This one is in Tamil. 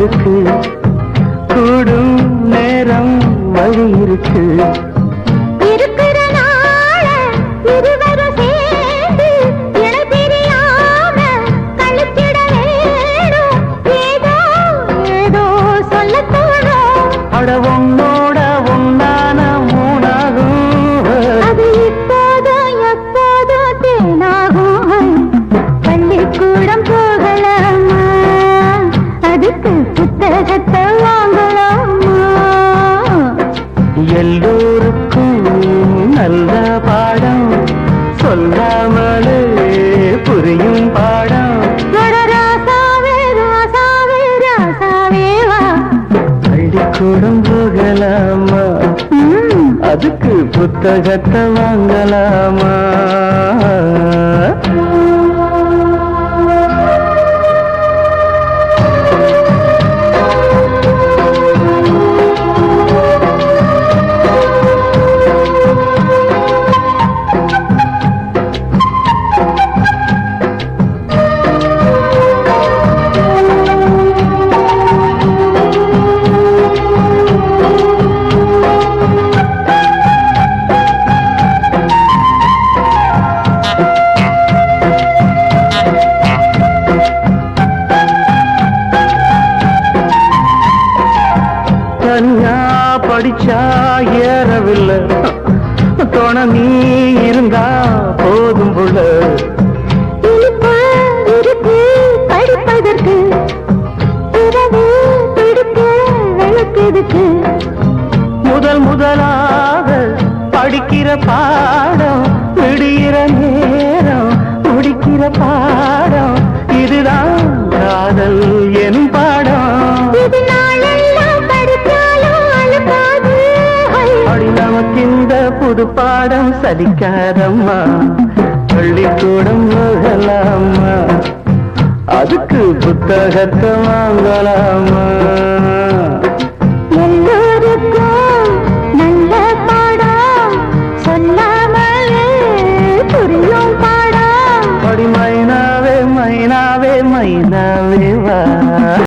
காதலுக்கு கூடும் நேரம் வழி இருக்கு. இருக்கிற நாள இருவரும் சேர்ந்து இணை பிரியாம கழிச்சிட வேணும். ஏதோ ஏதோ சொல்லத் தோணும். அட உன்னோட உன்னான மூணாகும். அது இப்போதும் எப்போதும் தேனாகும். பள்ளிக்கூடம் போகலாமா? அதுக்கு புத்தகத்தை வாங்கலாமா? எல்லோருக்கும் நல்ல பாடம் சொல்லாமலே புரியும் பாடம். வர ராசாவே ராசாவே ராசாவே வா. பள்ளிக்கூடம் போகலாமா? அதுக்கு புத்தகத்தை வாங்கலாமா? தனியா படிச்சா ஏறவில்லை, துணை நீ இருந்தா போதும் புள்ள. இனிப்பு இருக்கு படிப்பதற்கு, இரவு பிடிக்க வெளுப்பெதுக்கு. முதலாக படிக்கிற பாடம் விடுகிற நேரம் முடிக்கிற பாடம். இதுதான் காதல் எனும் பாடம். இது நாளெல்லாம் படித்தாலும் அழுக்காது. அடி நமக்கு இந்த புது பாடம் சலிக்காதம்மா. பள்ளிக்கூடம் போகலாமா? அதுக்கு புத்தகத்தை வாங்கலாமா? எல்லோருக்கும் நல்ல பாடம் சொல்லாமலே புரியும் பாடம். அடி மைனாவே மைனாவே மைனாவே வா.